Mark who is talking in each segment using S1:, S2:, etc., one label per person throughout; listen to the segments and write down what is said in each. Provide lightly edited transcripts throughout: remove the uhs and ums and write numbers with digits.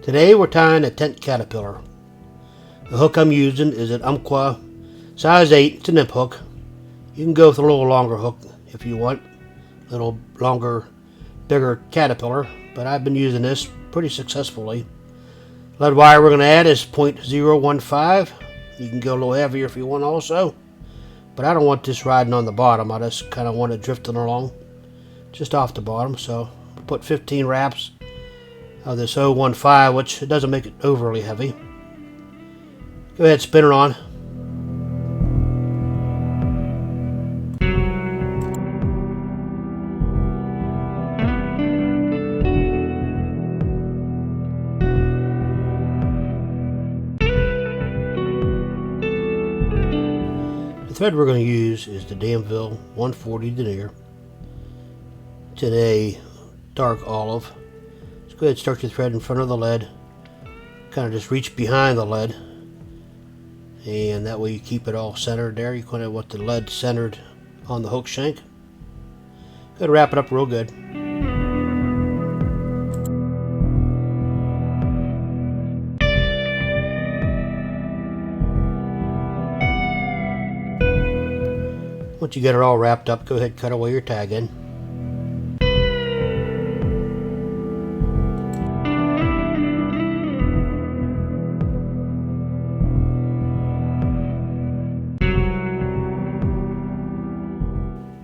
S1: Today we're tying a tent caterpillar. The hook I'm using is an Umpqua size 8. It's a Nymph hook. You can go with a little longer hook if you want. A little longer, bigger caterpillar. But I've been using this pretty successfully. Lead wire we're going to add is .015. You can go a little heavier if you want also. But I don't want this riding on the bottom. I just kind of want it drifting along just off the bottom. So I'll put 15 wraps of this 015, which it doesn't make it overly heavy. Go ahead, spin it on. The thread we're going to use is the Danville 140 denier. It's in a dark olive. Go ahead and start your thread in front of the lead. Kind of just reach behind the lead. And that way you keep it all centered there. You kind of want the lead centered on the hook shank. Go ahead and wrap it up real good. Once you get it all wrapped up, go ahead and cut away your tag in.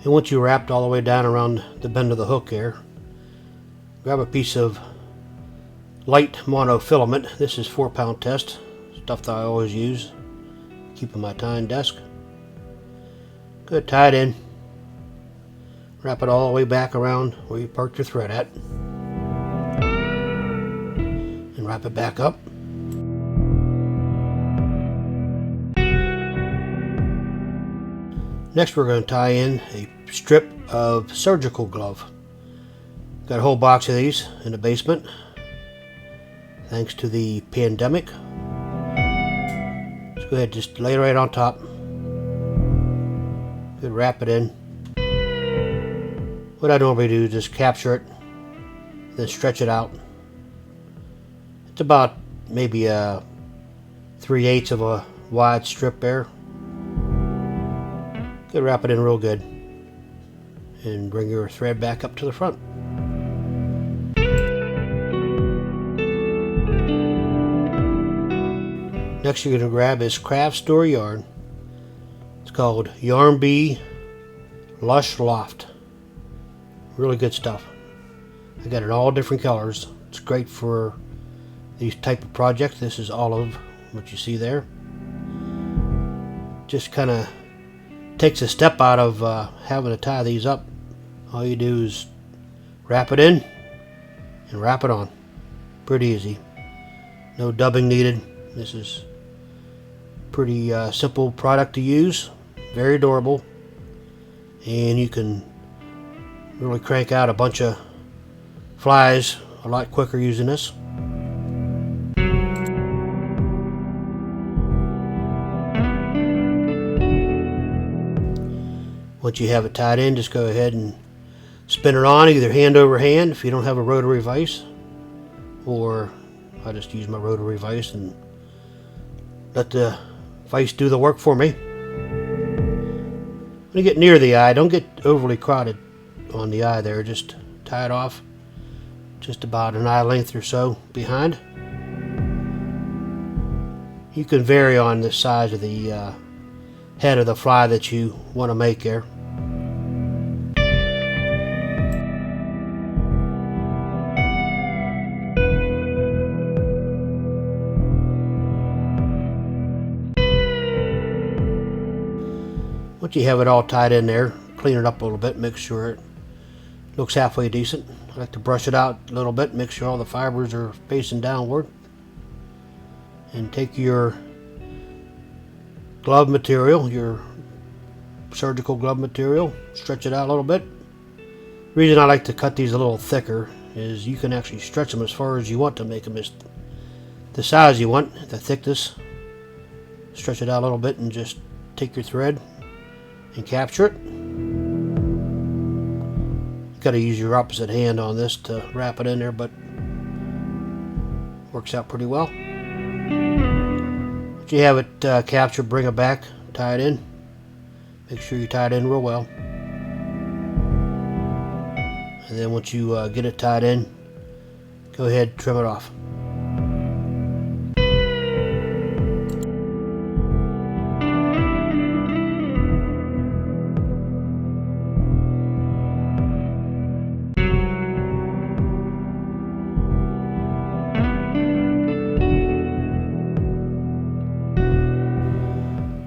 S1: And once you wrapped all the way down around the bend of the hook here, grab a piece of light monofilament. This is 4-pound test, stuff that I always use, keep on my tying desk. Go ahead, tie it in. Wrap it all the way back around where you parked your thread at. And wrap it back up. Next we're going to tie in a strip of surgical glove. Got a whole box of these in the basement. Thanks to the pandemic. Let's go ahead and just lay it right on top. Good, wrap it in. What I normally do is just capture it, then stretch it out. It's about maybe a 3/8 of a wide strip there. Good, wrap it in real good and bring your thread back up to the front. Next you're going to grab this craft store yarn. It's called Yarn Bee Lush Loft. Really good stuff. I got it in all different colors. It's great for these type of projects. This is olive, what you see there. Just kind of takes a step out of having to tie these up. All you do is wrap it in and wrap it on. Pretty easy. No dubbing needed. This is pretty simple product to use. Very durable. And you can really crank out a bunch of flies a lot quicker using this. Once you have it tied in, just go ahead and spin it on, either hand over hand if you don't have a rotary vise, or I just use my rotary vise and let the vise do the work for me. When you get near the eye, don't get overly crowded on the eye there, just tie it off just about an eye length or so behind. You can vary on the size of the head of the fly that you want to make there. Once you have it all tied in there, clean it up a little bit, make sure it looks halfway decent. I like to brush it out a little bit, make sure all the fibers are facing downward. And take your glove material, your surgical glove material, stretch it out a little bit. The reason I like to cut these a little thicker is you can actually stretch them as far as you want to make them as the size you want, the thickness. Stretch it out a little bit and just take your thread and capture it. Got to use your opposite hand on this to wrap it in there, but Works out pretty well. Once you have it captured, bring it back, tie it in. Make sure you tie it in real well. And then once you get it tied in, go ahead and trim it off.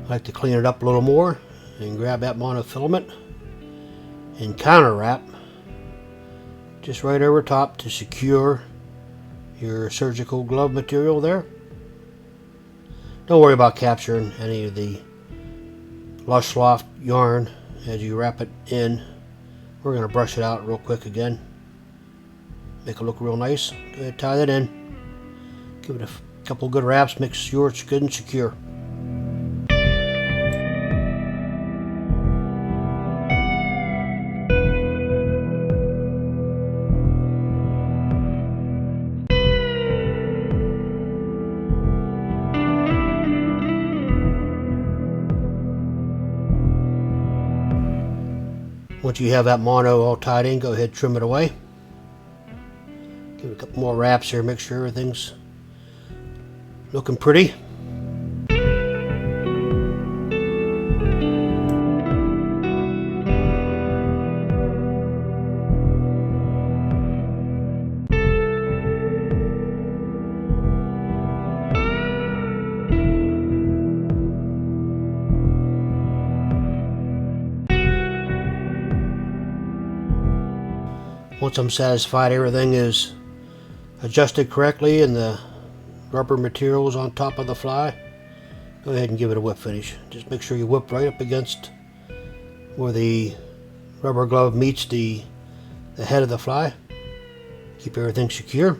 S1: I like to clean it up a little more and grab that monofilament and counter wrap just right over top to secure your surgical glove material there. Don't worry about capturing any of the Lush Loft yarn as you wrap it in. We're going to brush it out real quick again. Make it look real nice. Go ahead, tie that in. Give it a couple good wraps, make sure it's good and secure. Once you have that mono all tied in, go ahead and trim it away. Give it a couple more wraps here, make sure everything's looking pretty. Once I'm satisfied everything is adjusted correctly and the rubber material is on top of the fly, go ahead and give it a whip finish. Just make sure you whip right up against where the rubber glove meets the head of the fly. Keep everything secure.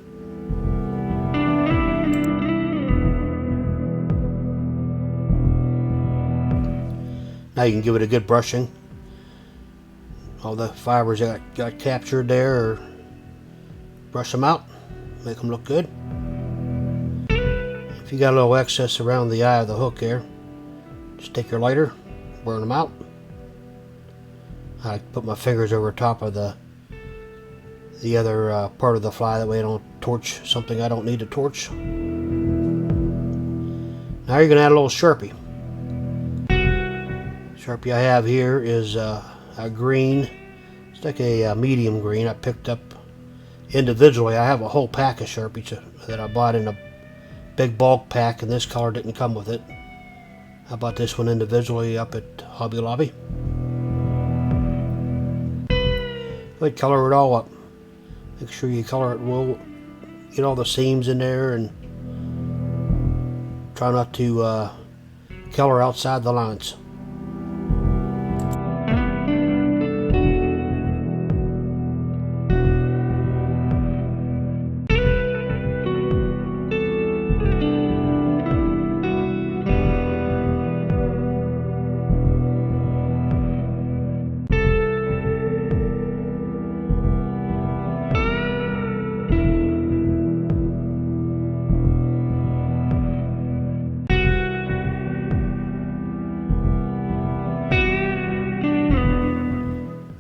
S1: Now you can give it a good brushing. All the fibers that got captured there, brush them out, make them look good. If you got a little excess around the eye of the hook there, just take your lighter, burn them out. I like to put my fingers over top of the other part of the fly, that way I don't torch something I don't need to torch. Now you're going to add a little Sharpie. Sharpie I have here is a green. It's like a medium green I picked up individually. I have a whole pack of Sharpies that I bought in a big bulk pack, and this color didn't come with it. I bought this one individually up at Hobby Lobby. Go ahead, color it all up. Make sure you color it well. Get all the seams in there and try not to color outside the lines.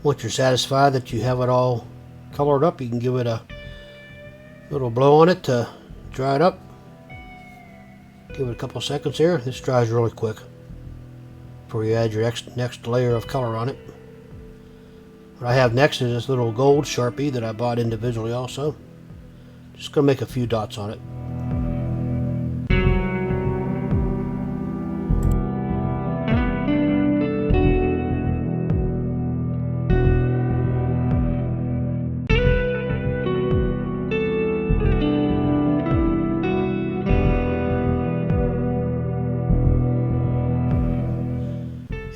S1: Once you're satisfied that you have it all colored up, you can give it a little blow on it to dry it up. Give it a couple seconds here. This dries really quick before you add your next layer of color on it. What I have next is this little gold Sharpie that I bought individually also. Just going to make a few dots on it.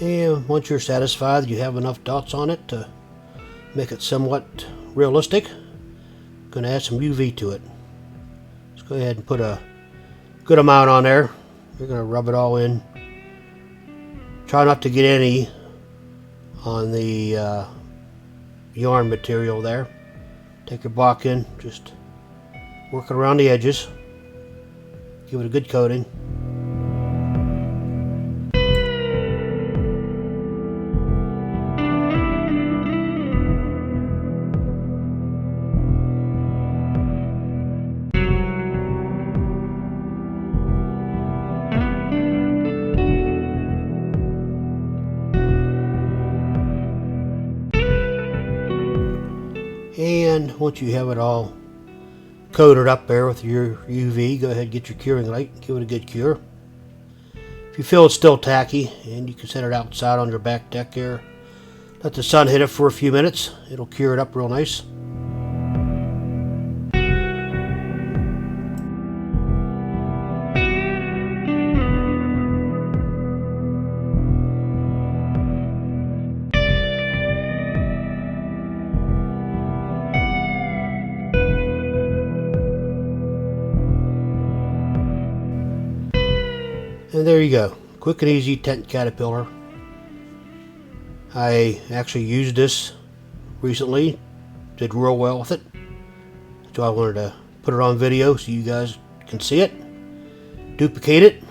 S1: And once you're satisfied that you have enough dots on it to make it somewhat realistic, I'm going to add some UV to it. Let's go ahead and put a good amount on there. You're going to rub it all in. Try not to get any on the yarn material there. Take your Bach in, just work it around the edges. Give it a good coating. And once you have it all coated up there with your UV, go ahead and get your curing light, give it a good cure. If you feel it's still tacky, and you can set it outside on your back deck there, let the sun hit it for a few minutes, it'll cure it up real nice. And there you go, quick and easy tent caterpillar. I actually used this recently, did real well with it, so I wanted to put it on video so you guys can see it, duplicate it,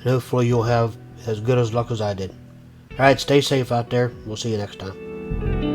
S1: and hopefully you'll have as good as luck as I did. Alright, stay safe out there, we'll see you next time.